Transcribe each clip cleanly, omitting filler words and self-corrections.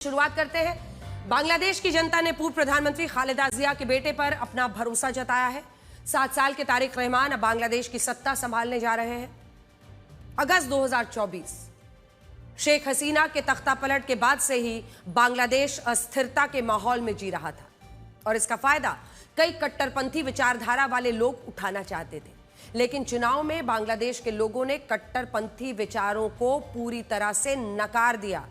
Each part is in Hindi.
शुरुआत करते हैं। बांग्लादेश की जनता ने पूर्व प्रधानमंत्री खालिदा जिया के बेटे पर अपना भरोसा जताया है। 7 साल के तारिक रहमान अब बांग्लादेश की सत्ता संभालने जा रहे हैं। अगस्त 2024 शेख हसीना के तख्ता पलट के बाद से ही बांग्लादेश अस्थिरता के माहौल में जी रहा था और इसका फायदा कई कट्टरपंथी विचारधारा वाले लोग उठाना चाहते थे, लेकिन चुनाव में बांग्लादेश के लोगों ने कट्टरपंथी विचारों को पूरी तरह से नकार दिया।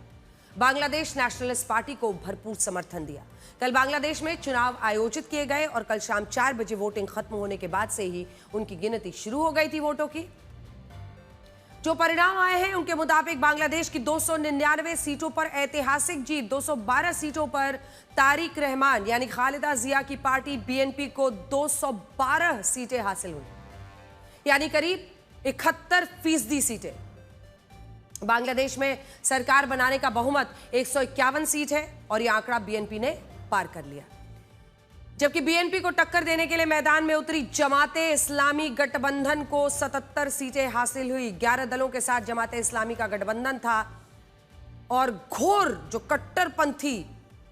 बांग्लादेश नेशनलिस्ट पार्टी को भरपूर समर्थन दिया। कल बांग्लादेश में चुनाव आयोजित किए गए और कल शाम 4 बजे वोटिंग खत्म होने के बाद से ही उनकी गिनती शुरू हो गई थी वोटों की। जो परिणाम आए हैं उनके मुताबिक बांग्लादेश की 299 सीटों पर ऐतिहासिक जीत, 212 सीटों पर तारिक रहमान यानी खालिदा जिया की पार्टी बीएनपी को 212 सीटें हासिल हुई, यानी करीब 71% सीटें। बांग्लादेश में सरकार बनाने का बहुमत 151 सीट है और यह आंकड़ा बीएनपी ने पार कर लिया। जबकि बीएनपी को टक्कर देने के लिए मैदान में उतरी जमाते इस्लामी गठबंधन को 77 सीटें हासिल हुई। 11 दलों के साथ जमाते इस्लामी का गठबंधन था और घोर जो कट्टरपंथी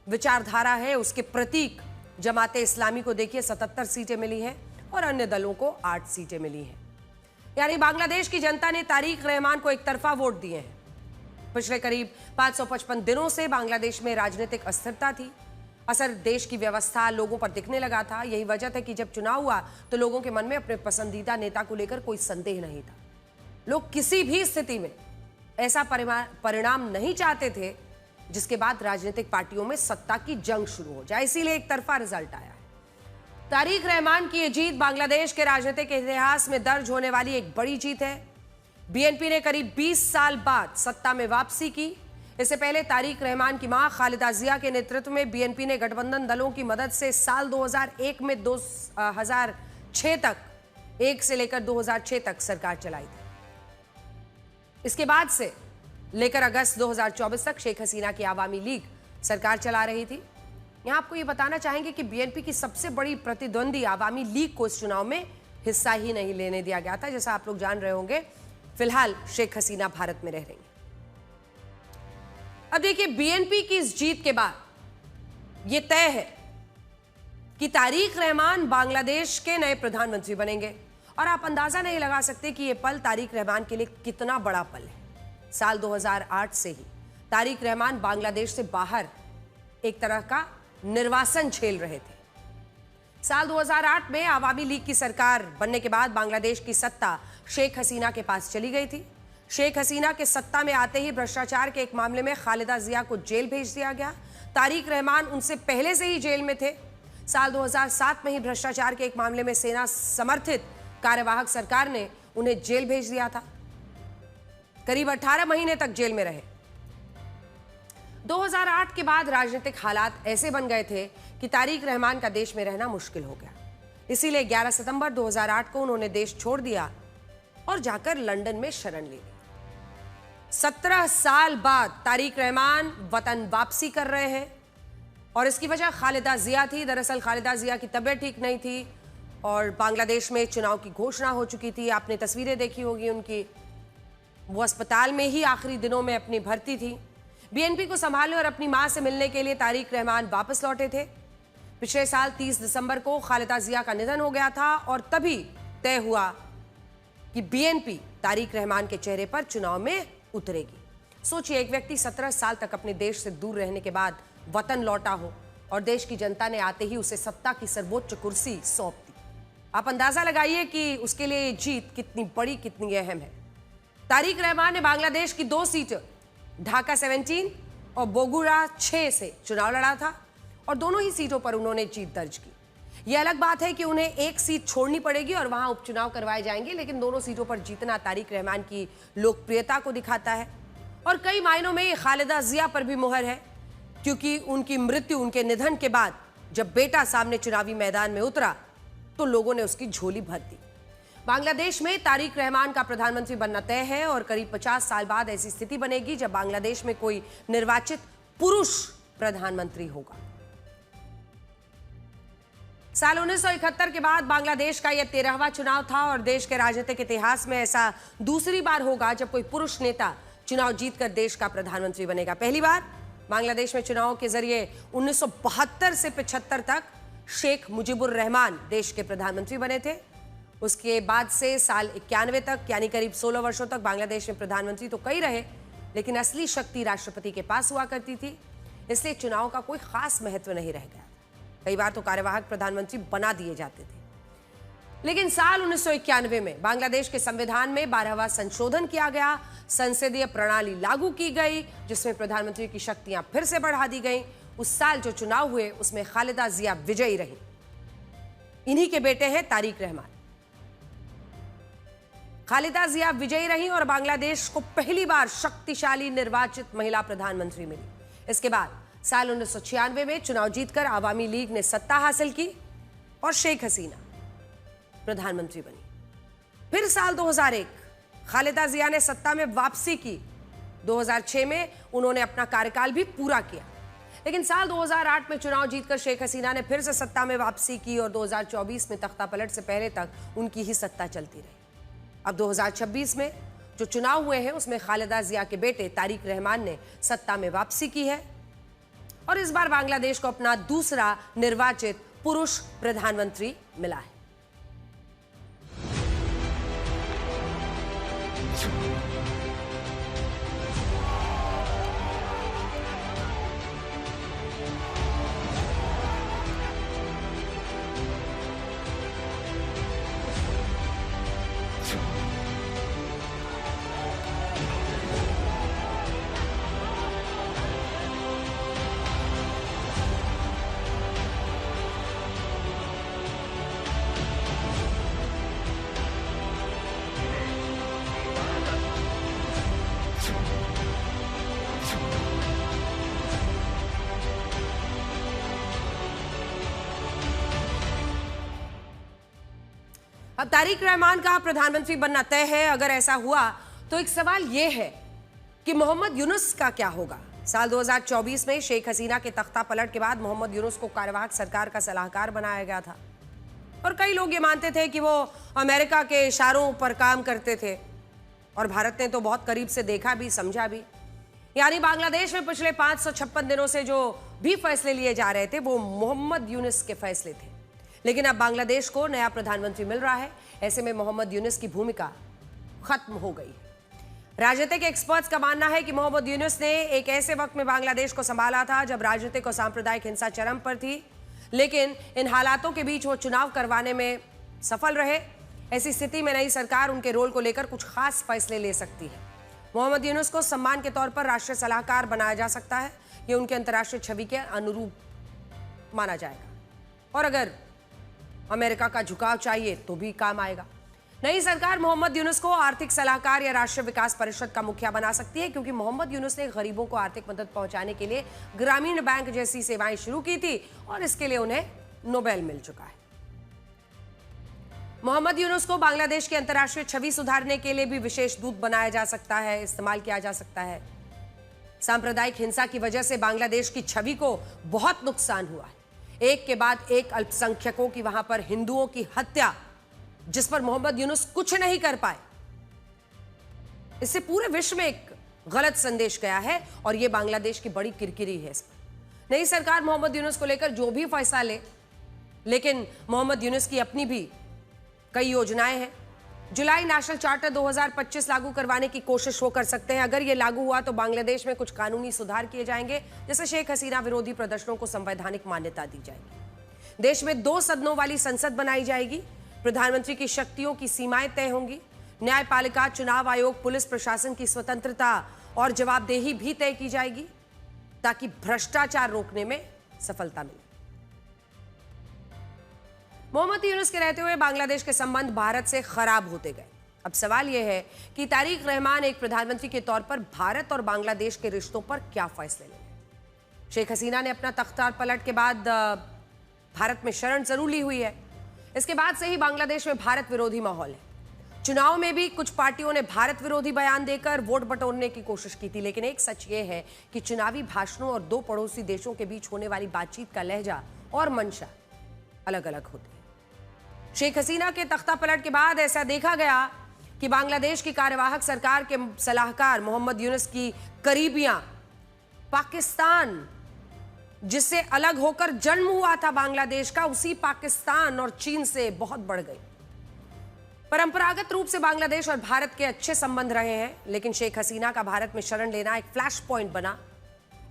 विचारधारा है उसके प्रतीक जमाते इस्लामी को देखिए 77 सीटें मिली हैं और अन्य दलों को 8 सीटें मिली हैं। यानी बांग्लादेश की जनता ने तारिक रहमान को एक तरफा वोट दिए हैं। पिछले करीब 555 दिनों से बांग्लादेश में राजनीतिक अस्थिरता थी। असर देश की व्यवस्था लोगों पर दिखने लगा था। यही वजह है कि जब चुनाव हुआ तो लोगों के मन में अपने पसंदीदा नेता को लेकर कोई संदेह नहीं था। लोग किसी भी स्थिति में ऐसा परिणाम नहीं चाहते थे जिसके बाद राजनीतिक पार्टियों में सत्ता की जंग शुरू हो जाए, इसीलिए एक तरफा रिजल्ट आया है। तारिक रहमान की यह जीत बांग्लादेश के राजनीतिक इतिहास में दर्ज होने वाली एक बड़ी जीत है। बीएनपी ने करीब 20 साल बाद सत्ता में वापसी की। इससे पहले तारिक रहमान की मां खालिदा जिया के नेतृत्व में बीएनपी ने गठबंधन दलों की मदद से साल 2001 में 2006 तक 1 से लेकर 2006 तक सरकार चलाई थी। इसके बाद से लेकर अगस्त 2024 तक शेख हसीना की आवामी लीग सरकार चला रही थी। यहां आपको यह बताना चाहेंगे कि बीएनपी की सबसे बड़ी प्रतिद्वंदी आवामी लीग को इस चुनाव में हिस्सा ही नहीं लेने दिया गया था। जैसा आप लोग जान रहे होंगे, फिलहाल शेख हसीना भारत में रह रही हैं। अब देखिए, बीएनपी की इस जीत के बाद यह तय है कि तारिक रहमान बांग्लादेश के नए प्रधानमंत्री बनेंगे और आप अंदाजा नहीं लगा सकते कि यह पल तारिक रहमान के लिए कितना बड़ा पल है। साल 2008 से ही तारिक रहमान बांग्लादेश से बाहर एक तरह का निर्वासन झेल रहे थे। साल 2008 में आवामी लीग की सरकार बनने के बाद बांग्लादेश की सत्ता शेख हसीना के पास चली गई थी। शेख हसीना के सत्ता में आते ही भ्रष्टाचार के एक मामले में खालिदा जिया को जेल भेज दिया गया। तारिक रहमान उनसे पहले से ही जेल में थे। साल 2007 में ही भ्रष्टाचार के एक मामले में सेना समर्थित कार्यवाहक सरकार ने उन्हें जेल भेज दिया था। करीब 18 महीने तक जेल में रहे। 2008 के बाद राजनीतिक हालात ऐसे बन गए थे कि तारिक रहमान का देश में रहना मुश्किल हो गया। इसीलिए 11 सितंबर 2008 को उन्होंने देश छोड़ दिया और जाकर लंदन में शरण ले ली। 17 साल बाद तारिक रहमान वतन वापसी कर रहे हैं और इसकी वजह खालिदा जिया थी। दरअसल खालिदा जिया की तबीयत ठीक नहीं थी और बांग्लादेश में चुनाव की घोषणा हो चुकी थी। आपने तस्वीरें देखी होगी उनकी, वो अस्पताल में ही आखिरी दिनों में अपनी भर्ती थी। बीएनपी को संभालने और अपनी मां से मिलने के लिए तारिक रहमान वापस लौटे थे। पिछले साल 30 दिसंबर को खालिदा जिया का निधन हो गया था और तभी तय हुआ कि बीएनपी तारिक रहमान के चेहरे पर चुनाव में उतरेगी। सोचिए, एक व्यक्ति 17 साल तक अपने देश से दूर रहने के बाद वतन लौटा हो और देश की जनता ने आते ही उसे सत्ता की सर्वोच्च कुर्सी सौंप दी। आप अंदाजा लगाइए कि उसके लिए ये जीत कितनी बड़ी, कितनी अहम है। तारिक रहमान ने बांग्लादेश की 2 सीट ढाका 17 और बोगुरा 6 से चुनाव लड़ा था और दोनों ही सीटों पर उन्होंने जीत दर्ज की। यह अलग बात है कि उन्हें एक सीट छोड़नी पड़ेगी और वहां उपचुनाव करवाए जाएंगे, लेकिन दोनों सीटों पर जीतना तारिक रहमान की लोकप्रियता को दिखाता है और कई मायनों में खालिदा जिया पर भी मुहर है, क्योंकि उनकी मृत्यु, उनके निधन के बाद जब बेटा सामने चुनावी मैदान में उतरा तो लोगों ने उसकी झोली भर दी। बांग्लादेश में तारिक रहमान का प्रधानमंत्री बनना तय है और करीब 50 साल बाद ऐसी स्थिति बनेगी जब बांग्लादेश में कोई निर्वाचित पुरुष प्रधानमंत्री होगा। साल 1971 के बाद बांग्लादेश का यह 13वां चुनाव था और देश के राजनीतिक इतिहास में ऐसा दूसरी बार होगा जब कोई पुरुष नेता चुनाव जीतकर देश का प्रधानमंत्री बनेगा। पहली बार बांग्लादेश में चुनाव के जरिए 1972 से 75 तक शेख मुजीबुर रहमान देश के प्रधानमंत्री बने थे। उसके बाद से साल 91 तक यानी करीब 16 वर्षों तक बांग्लादेश में प्रधानमंत्री तो कई रहे, लेकिन असली शक्ति राष्ट्रपति के पास हुआ करती थी, इसलिए चुनाव का कोई खास महत्व नहीं रह गया। कई बार तो कार्यवाहक प्रधानमंत्री बना दिए जाते थे। लेकिन साल 1991 में बांग्लादेश के संविधान में 12वां संशोधन किया गया, संसदीय प्रणाली लागू की गई, जिसमें प्रधानमंत्री की शक्तियां फिर से बढ़ा दी गई। उस साल जो चुनाव हुए उसमें खालिदा जिया विजयी रही। इन्हीं के बेटे हैं तारिक रहमान। खालिदा जिया विजयी रही और बांग्लादेश को पहली बार शक्तिशाली निर्वाचित महिला प्रधानमंत्री मिली। इसके बाद साल 1996 में चुनाव जीतकर आवामी लीग ने सत्ता हासिल की और शेख हसीना प्रधानमंत्री बनी। फिर साल 2001 खालिदा जिया ने सत्ता में वापसी की। 2006 में उन्होंने अपना कार्यकाल भी पूरा किया, लेकिन साल 2008 में चुनाव जीतकर शेख हसीना ने फिर से सत्ता में वापसी की और 2024 में तख्ता पलट से पहले तक उनकी ही सत्ता चलती रही। अब 2026 में जो चुनाव हुए हैं उसमें खालिदा जिया के बेटे तारिक रहमान ने सत्ता में वापसी की है और इस बार बांग्लादेश को अपना दूसरा निर्वाचित पुरुष प्रधानमंत्री मिला है। अब तारिक रहमान का प्रधानमंत्री बनना तय है। अगर ऐसा हुआ तो एक सवाल यह है कि मोहम्मद यूनुस का क्या होगा। साल 2024 में शेख हसीना के तख्ता पलट के बाद मोहम्मद यूनुस को कार्यवाहक सरकार का सलाहकार बनाया गया था और कई लोग ये मानते थे कि वो अमेरिका के इशारों पर काम करते थे और भारत ने तो बहुत करीब से देखा भी, समझा भी। यानी बांग्लादेश में पिछले 556 दिनों से जो भी फैसले लिए जा रहे थे वो मोहम्मद यूनुस के फैसले थे, लेकिन अब बांग्लादेश को नया प्रधानमंत्री मिल रहा है। ऐसे में मोहम्मद यूनुस की भूमिका खत्म हो गई है। राजनीतिक एक्सपर्ट्स का मानना है कि मोहम्मद यूनुस ने एक ऐसे वक्त में बांग्लादेश को संभाला था जब राजनीतिक और सांप्रदायिक हिंसा चरम पर थी, लेकिन इन हालातों के बीच वो चुनाव करवाने में सफल रहे। ऐसी स्थिति में नई सरकार उनके रोल को लेकर कुछ खास फैसले ले सकती है। मोहम्मद यूनुस को सम्मान के तौर पर राष्ट्रीय सलाहकार बनाया जा सकता है। ये उनके अंतर्राष्ट्रीय छवि के अनुरूप माना जाएगा और अगर अमेरिका का झुकाव चाहिए तो भी काम आएगा। नई सरकार मोहम्मद यूनुस को आर्थिक सलाहकार या राष्ट्रीय विकास परिषद का मुखिया बना सकती है, क्योंकि मोहम्मद यूनुस ने गरीबों को आर्थिक मदद पहुंचाने के लिए ग्रामीण बैंक जैसी सेवाएं शुरू की थी और इसके लिए उन्हें नोबेल मिल चुका है। मोहम्मद यूनुस को बांग्लादेश की अंतर्राष्ट्रीय छवि सुधारने के लिए भी विशेष दूत बनाया जा सकता है, इस्तेमाल किया जा सकता है। सांप्रदायिक हिंसा की वजह से बांग्लादेश की छवि को बहुत नुकसान हुआ है। एक के बाद एक अल्पसंख्यकों की वहां पर हिंदुओं की हत्या, जिस पर मोहम्मद यूनुस कुछ नहीं कर पाए, इससे पूरे विश्व में एक गलत संदेश गया है और यह बांग्लादेश की बड़ी किरकिरी है। इस पर नई सरकार मोहम्मद यूनुस को लेकर जो भी फैसला ले, लेकिन मोहम्मद यूनुस की अपनी भी कई योजनाएं हैं। जुलाई नेशनल चार्टर 2025 लागू करवाने की कोशिश वो कर सकते हैं। अगर ये लागू हुआ तो बांग्लादेश में कुछ कानूनी सुधार किए जाएंगे, जैसे शेख हसीना विरोधी प्रदर्शनों को संवैधानिक मान्यता दी जाएगी। देश में 2 सदनों वाली संसद बनाई जाएगी। प्रधानमंत्री की शक्तियों की सीमाएं तय होंगी। न्यायपालिका, चुनाव आयोग, पुलिस प्रशासन की स्वतंत्रता और जवाबदेही भी तय की जाएगी ताकि भ्रष्टाचार रोकने में सफलता मिले। मोहम्मद यूनुस के रहते हुए बांग्लादेश के संबंध भारत से खराब होते गए। अब सवाल यह है कि तारिक रहमान एक प्रधानमंत्री के तौर पर भारत और बांग्लादेश के रिश्तों पर क्या फैसले लेंगे। शेख हसीना ने अपना तख्ता पलट के बाद भारत में शरण जरूर ली हुई है। इसके बाद से ही बांग्लादेश में भारत विरोधी माहौल है। चुनाव में भी कुछ पार्टियों ने भारत विरोधी बयान देकर वोट बटोरने की कोशिश की थी, लेकिन एक सच ये है कि चुनावी भाषणों और 2 पड़ोसी देशों के बीच होने वाली बातचीत का लहजा और मंशा अलग अलग होती है। शेख हसीना के तख्ता पलट के बाद ऐसा देखा गया कि बांग्लादेश की कार्यवाहक सरकार के सलाहकार मोहम्मद यूनुस की करीबियां पाकिस्तान जिससे अलग होकर जन्म हुआ था बांग्लादेश का, उसी पाकिस्तान और चीन से बहुत बढ़ गई। परंपरागत रूप से बांग्लादेश और भारत के अच्छे संबंध रहे हैं, लेकिन शेख हसीना का भारत में शरण लेना एक फ्लैश पॉइंट बना।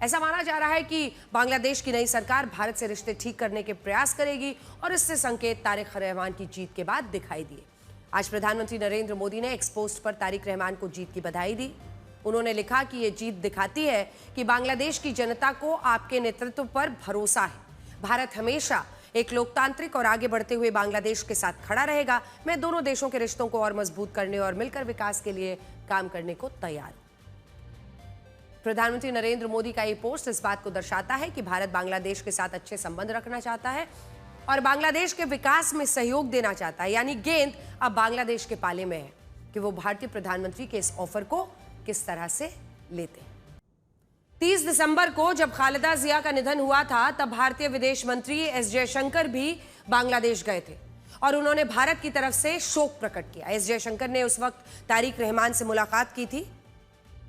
ऐसा माना जा रहा है कि बांग्लादेश की नई सरकार भारत से रिश्ते ठीक करने के प्रयास करेगी और इससे संकेत तारिक रहमान की जीत के बाद दिखाई दिए। आज प्रधानमंत्री नरेंद्र मोदी ने एक्स पोस्ट पर तारिक रहमान को जीत की बधाई दी। उन्होंने लिखा कि यह जीत दिखाती है कि बांग्लादेश की जनता को आपके नेतृत्व पर भरोसा है। भारत हमेशा एक लोकतांत्रिक और आगे बढ़ते हुए बांग्लादेश के साथ खड़ा रहेगा। मैं दोनों देशों के रिश्तों को और मजबूत करने और मिलकर विकास के लिए काम करने को तैयार हूं। प्रधानमंत्री नरेंद्र मोदी का यह पोस्ट इस बात को दर्शाता है कि भारत बांग्लादेश के साथ अच्छे संबंध रखना चाहता है और बांग्लादेश के विकास में सहयोग देना चाहता है। यानी गेंद अब बांग्लादेश के पाले में है कि वो भारतीय प्रधानमंत्री के इस ऑफर को किस तरह से लेते हैं। 30 दिसंबर को जब खालिदा जिया का निधन हुआ था, तब भारतीय विदेश मंत्री एस जयशंकर भी बांग्लादेश गए थे और उन्होंने भारत की तरफ से शोक प्रकट किया। एस जयशंकर ने उस वक्त तारिक रहमान से मुलाकात की थी।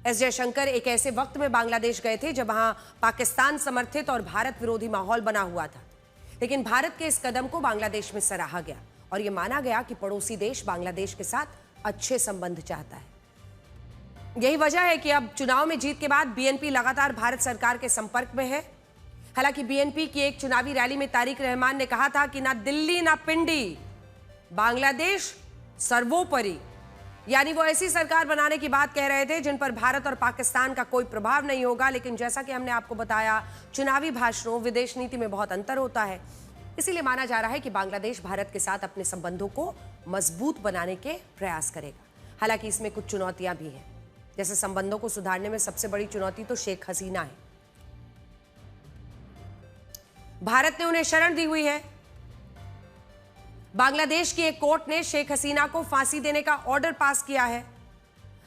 एस जयशंकर एक ऐसे वक्त में बांग्लादेश गए थे जब वहां पाकिस्तान समर्थित और भारत विरोधी माहौल बना हुआ था, लेकिन भारत के इस कदम को बांग्लादेश में सराहा गया और यह माना गया कि पड़ोसी देश बांग्लादेश के साथ अच्छे संबंध चाहता है। यही वजह है कि अब चुनाव में जीत के बाद बीएनपी लगातार भारत सरकार के संपर्क में है। हालांकि बीएनपी की एक चुनावी रैली में तारिक रहमान ने कहा था कि ना दिल्ली ना पिंडी, बांग्लादेश सर्वोपरि। यानी वो ऐसी सरकार बनाने की बात कह रहे थे जिन पर भारत और पाकिस्तान का कोई प्रभाव नहीं होगा। लेकिन जैसा कि हमने आपको बताया, चुनावी भाषणों, विदेश नीति में बहुत अंतर होता है। इसीलिए माना जा रहा है कि बांग्लादेश भारत के साथ अपने संबंधों को मजबूत बनाने के प्रयास करेगा। हालांकि इसमें कुछ चुनौतियां भी हैं, जैसे संबंधों को सुधारने में सबसे बड़ी चुनौती तो शेख हसीना है। भारत ने उन्हें शरण दी हुई है। बांग्लादेश की एक कोर्ट ने शेख हसीना को फांसी देने का ऑर्डर पास किया है।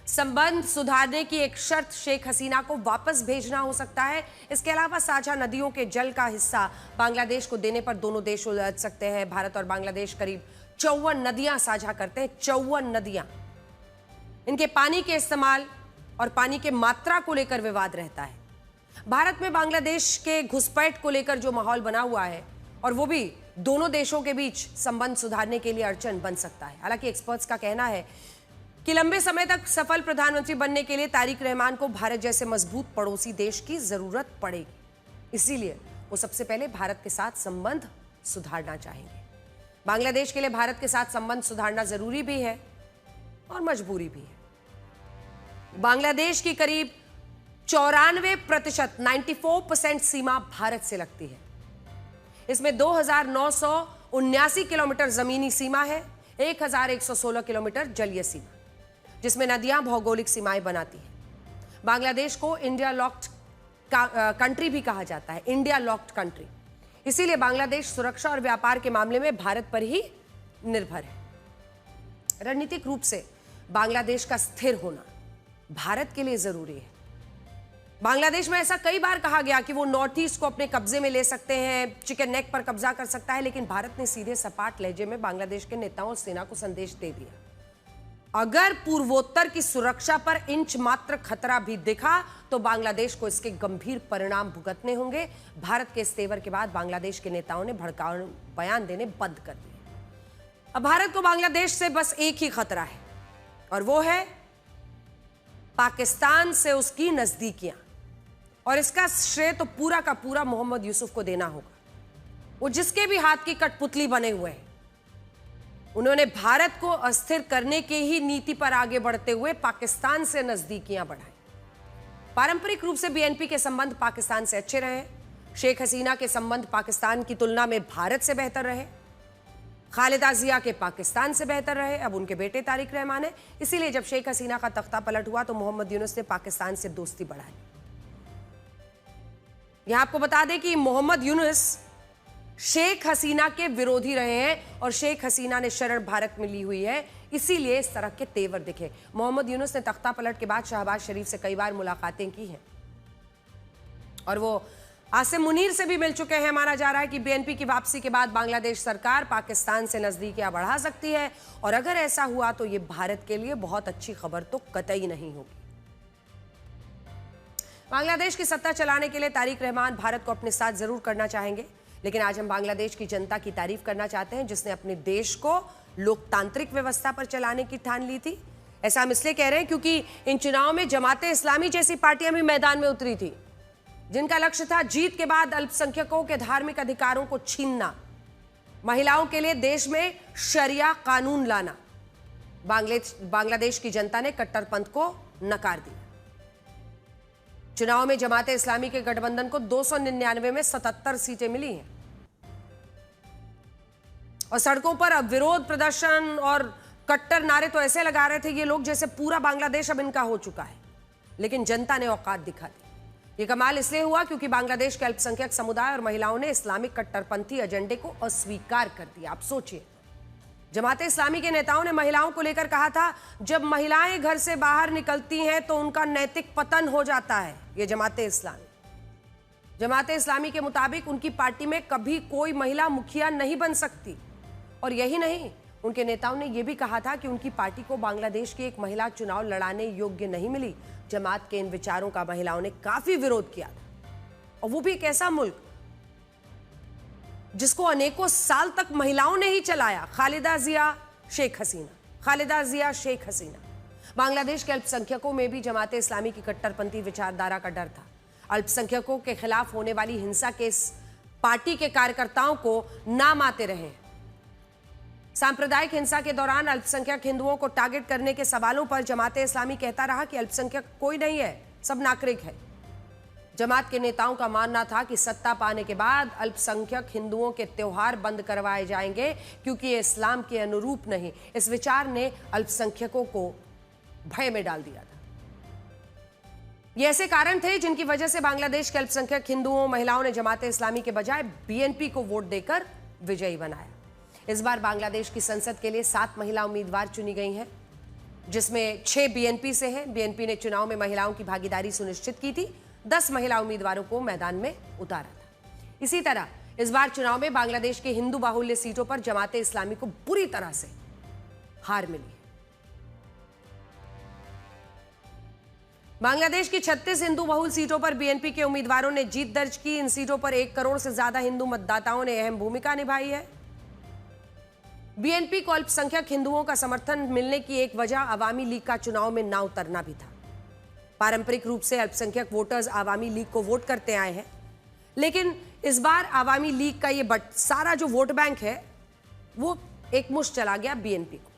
संबंध सुधारने की एक शर्त शेख हसीना को वापस भेजना हो सकता है। इसके अलावा साझा नदियों के जल का हिस्सा बांग्लादेश को देने पर दोनों देश उलझ सकते हैं। भारत और बांग्लादेश करीब 54 नदियां साझा करते हैं। 54 नदियां। इनके पानी के इस्तेमाल और पानी के मात्रा को लेकर विवाद रहता है। भारत में बांग्लादेश के घुसपैठ को लेकर जो माहौल बना हुआ है, और वो भी दोनों देशों के बीच संबंध सुधारने के लिए अड़चन बन सकता है। हालांकि एक्सपर्ट्स का कहना है कि लंबे समय तक सफल प्रधानमंत्री बनने के लिए तारिक रहमान को भारत जैसे मजबूत पड़ोसी देश की जरूरत पड़ेगी। इसीलिए वो सबसे पहले भारत के साथ संबंध सुधारना चाहेंगे। बांग्लादेश के लिए भारत के साथ संबंध सुधारना जरूरी भी है और मजबूरी भी है। बांग्लादेश की करीब 94% 94% सीमा भारत से लगती है। इसमें 2979 किलोमीटर जमीनी सीमा है, 1116 किलोमीटर जलीय सीमा, जिसमें नदियां भौगोलिक सीमाएं बनाती हैं। बांग्लादेश को इंडिया लॉक्ड कंट्री भी कहा जाता है, इंडिया लॉक्ड कंट्री। इसीलिए बांग्लादेश सुरक्षा और व्यापार के मामले में भारत पर ही निर्भर है। रणनीतिक रूप से बांग्लादेश का स्थिर होना भारत के लिए जरूरी है। बांग्लादेश में ऐसा कई बार कहा गया कि वो नॉर्थ ईस्ट को अपने कब्जे में ले सकते हैं, चिकन नेक पर कब्जा कर सकता है, लेकिन भारत ने सीधे सपाट लहजे में बांग्लादेश के नेताओं और सेना को संदेश दे दिया, अगर पूर्वोत्तर की सुरक्षा पर इंच मात्र खतरा भी दिखा तो बांग्लादेश को इसके गंभीर परिणाम भुगतने होंगे। भारत के इस तेवर के बाद बांग्लादेश के नेताओं ने भड़काऊ बयान देने बंद कर दिए। अब भारत को बांग्लादेश से बस एक ही खतरा है, और वो है पाकिस्तान से उसकी नजदीकियां। और इसका श्रेय तो पूरा का पूरा मोहम्मद यूसुफ को देना होगा। वो जिसके भी हाथ की कठपुतली बने हुए हैं, उन्होंने भारत को अस्थिर करने के ही नीति पर आगे बढ़ते हुए पाकिस्तान से नजदीकियां बढ़ाई। पारंपरिक रूप से बीएनपी के संबंध पाकिस्तान से अच्छे रहे। शेख हसीना के संबंध पाकिस्तान की तुलना में भारत से बेहतर रहे। खालिदा जिया के पाकिस्तान से बेहतर रहे। अब उनके बेटे तारिक रहमान है। इसीलिए जब शेख हसीना का तख्ता पलट हुआ तो मोहम्मद यूनुस ने पाकिस्तान से दोस्ती बढ़ाई। यहां आपको बता दें कि मोहम्मद यूनुस शेख हसीना के विरोधी रहे हैं और शेख हसीना ने शरण भारत में ली हुई है, इसीलिए इस तरह के तेवर दिखे। मोहम्मद यूनुस ने तख्ता पलट के बाद शहबाज शरीफ से कई बार मुलाकातें की हैं और वो आसिम मुनीर से भी मिल चुके हैं। माना जा रहा है कि बीएनपी की वापसी के बाद बांग्लादेश सरकार पाकिस्तान से नजदीकियां बढ़ा सकती है, और अगर ऐसा हुआ तो यह भारत के लिए बहुत अच्छी खबर तो कतई नहीं होगी। बांग्लादेश की सत्ता चलाने के लिए तारिक रहमान भारत को अपने साथ जरूर करना चाहेंगे, लेकिन आज हम बांग्लादेश की जनता की तारीफ करना चाहते हैं जिसने अपने देश को लोकतांत्रिक व्यवस्था पर चलाने की ठान ली थी। ऐसा हम इसलिए कह रहे हैं क्योंकि इन चुनाव में जमाते इस्लामी जैसी पार्टियां भी मैदान में उतरी थी, जिनका लक्ष्य था जीत के बाद अल्पसंख्यकों के धार्मिक अधिकारों को छीनना, महिलाओं के लिए देश में शरिया कानून लाना। बांग्लादेश की जनता ने कट्टरपंथ को नकार दिया। चुनाव में जमाते इस्लामी के गठबंधन को 299 में 77 सीटें मिली हैं और सड़कों पर अब विरोध प्रदर्शन और कट्टर नारे तो ऐसे लगा रहे थे ये लोग जैसे पूरा बांग्लादेश अब इनका हो चुका है, लेकिन जनता ने औकात दिखा दी। ये कमाल इसलिए हुआ क्योंकि बांग्लादेश के अल्पसंख्यक समुदाय और महिलाओं ने इस्लामिक कट्टरपंथी एजेंडे को अस्वीकार कर दिया। आप सोचिए, जमाते इस्लामी के नेताओं ने महिलाओं को लेकर कहा था जब महिलाएं घर से बाहर निकलती हैं तो उनका नैतिक पतन हो जाता है। ये जमाते इस्लामी के मुताबिक उनकी पार्टी में कभी कोई महिला मुखिया नहीं बन सकती। और यही नहीं, उनके नेताओं ने यह भी कहा था कि उनकी पार्टी को बांग्लादेश की एक महिला चुनाव लड़ाने योग्य नहीं मिली। जमात के इन विचारों का महिलाओं ने काफी विरोध किया था, और वो भी एक ऐसा मुल्क जिसको अनेकों साल तक महिलाओं ने ही चलाया। खालिदा जिया शेख हसीना। बांग्लादेश के अल्पसंख्यकों में भी जमाते इस्लामी की कट्टरपंथी विचारधारा का डर था। अल्पसंख्यकों के खिलाफ होने वाली हिंसा के इस पार्टी के कार्यकर्ताओं को नाम आते रहे। सांप्रदायिक हिंसा के दौरान अल्पसंख्यक हिंदुओं को टारगेट करने के सवालों पर जमाते इस्लामी कहता रहा कि अल्पसंख्यक कोई नहीं है, सब नागरिक है। जमात के नेताओं का मानना था कि सत्ता पाने के बाद अल्पसंख्यक हिंदुओं के त्योहार बंद करवाए जाएंगे क्योंकि ये इस्लाम के अनुरूप नहीं। इस विचार ने अल्पसंख्यकों को भय में डाल दिया था। ये ऐसे कारण थे जिनकी वजह से बांग्लादेश के अल्पसंख्यक हिंदुओं, महिलाओं ने जमाते इस्लामी के बजाय बीएनपी को वोट देकर विजयी बनाया। इस बार बांग्लादेश की संसद के लिए 7 महिला उम्मीदवार चुनी गई हैं, जिसमें 6 बीएनपी से हैं। बीएनपी ने चुनाव में महिलाओं की भागीदारी सुनिश्चित की थी, 10 महिला उम्मीदवारों को मैदान में उतारा था। इसी तरह इस बार चुनाव में बांग्लादेश के हिंदू बाहुल्य सीटों पर जमाते इस्लामी को बुरी तरह से हार मिली है। बांग्लादेश की 36 हिंदू बहुल सीटों पर बीएनपी के उम्मीदवारों ने जीत दर्ज की। इन सीटों पर 1 करोड़ से ज्यादा हिंदू मतदाताओं ने अहम भूमिका निभाई है। बीएनपी को अल्पसंख्यक हिंदुओं का समर्थन मिलने की एक वजह अवामी लीग का चुनाव में ना उतरना भी था। पारंपरिक रूप से अल्पसंख्यक वोटर्स आवामी लीग को वोट करते आए हैं, लेकिन इस बार आवामी लीग का ये सारा जो वोट बैंक है वो एक मुश्त चला गया बीएनपी को,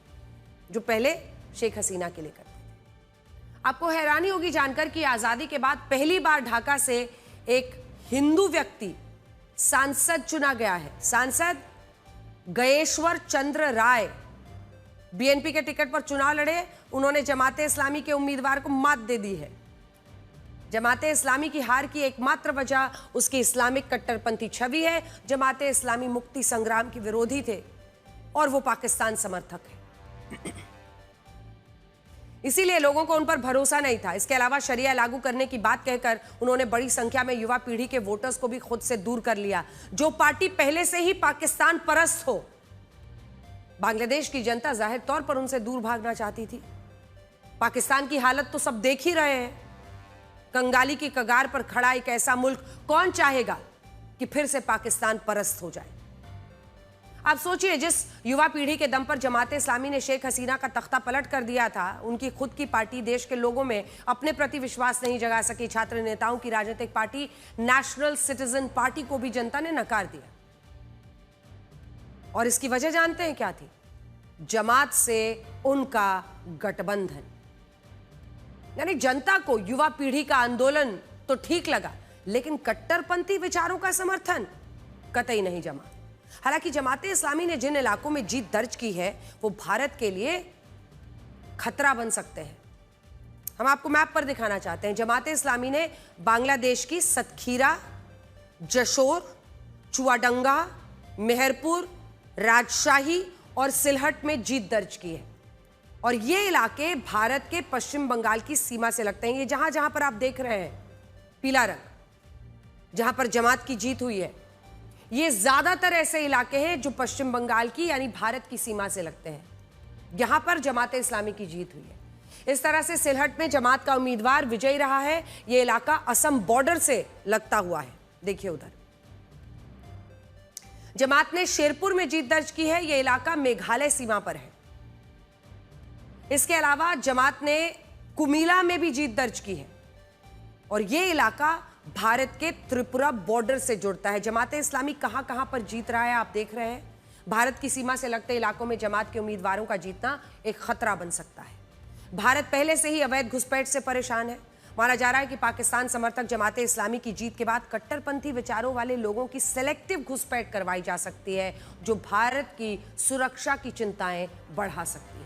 जो पहले शेख हसीना के लिए करते थे। आपको हैरानी होगी जानकर कि आजादी के बाद पहली बार ढाका से एक हिंदू व्यक्ति सांसद चुना गया है। सांसद गयेश्वर चंद्र राय बीएनपी के टिकट पर चुनाव लड़े। उन्होंने जमाते इस्लामी के उम्मीदवार को मात दे दी है। जमाते इस्लामी की हार की एकमात्र वजह उसकी इस्लामिक कट्टरपंथी छवि है। जमाते इस्लामी मुक्ति संग्राम के विरोधी थे और वो पाकिस्तान समर्थक है, इसीलिए लोगों को उन पर भरोसा नहीं था। इसके अलावा शरिया लागू करने की बात कहकर उन्होंने बड़ी संख्या में युवा पीढ़ी के वोटर्स को भी खुद से दूर कर लिया, जो पार्टी पहले से ही पाकिस्तान परस्त हो। बांग्लादेश की जनता जाहिर तौर पर उनसे दूर भागना चाहती थी। पाकिस्तान की हालत तो सब देख ही रहे हैं। कंगाली की कगार पर खड़ा एक ऐसा मुल्क कौन चाहेगा कि फिर से पाकिस्तान परस्त हो जाए। आप सोचिए, जिस युवा पीढ़ी के दम पर जमाते इस्लामी ने शेख हसीना का तख्ता पलट कर दिया था, उनकी खुद की पार्टी देश के लोगों में अपने प्रति विश्वास नहीं जगा सकी। छात्र नेताओं की राजनीतिक पार्टी नेशनल सिटीजन पार्टी को भी जनता ने नकार दिया, और इसकी वजह जानते हैं क्या थी? जमात से उनका गठबंधन। यानी जनता को युवा पीढ़ी का आंदोलन तो ठीक लगा, लेकिन कट्टरपंथी विचारों का समर्थन कतई नहीं जमा। हालांकि जमाते इस्लामी ने जिन इलाकों में जीत दर्ज की है वो भारत के लिए खतरा बन सकते हैं। हम आपको मैप पर दिखाना चाहते हैं। जमाते इस्लामी ने बांग्लादेश की सतखीरा, जशोर, चुआडंगा, मेहरपुर, राजशाही और सिलहट में जीत दर्ज की है, और ये इलाके भारत के पश्चिम बंगाल की सीमा से लगते हैं। ये जहां जहां पर आप देख रहे हैं पीला रंग, जहां पर जमात की जीत हुई है, ये ज्यादातर ऐसे इलाके हैं जो पश्चिम बंगाल की यानी भारत की सीमा से लगते हैं। यहां पर जमाते इस्लामी की जीत हुई है। इस तरह से सिलहट में जमात का उम्मीदवार विजयी रहा है। यह इलाका असम बॉर्डर से लगता हुआ है। देखिए उधर जमात ने शेरपुर में जीत दर्ज की है। यह इलाका मेघालय सीमा पर है। इसके अलावा जमात ने कुमिला में भी जीत दर्ज की है और यह इलाका भारत के त्रिपुरा बॉर्डर से जुड़ता है। जमात इस्लामी कहां कहां पर जीत रहा है आप देख रहे हैं। भारत की सीमा से लगते इलाकों में जमात के उम्मीदवारों का जीतना एक खतरा बन सकता है। भारत पहले से ही अवैध घुसपैठ से परेशान है। माना जा रहा है कि पाकिस्तान समर्थक जमात इस्लामी की जीत के बाद कट्टरपंथी विचारों वाले लोगों की सेलेक्टिव घुसपैठ करवाई जा सकती है, जो भारत की सुरक्षा की चिंताएं बढ़ा सकती है।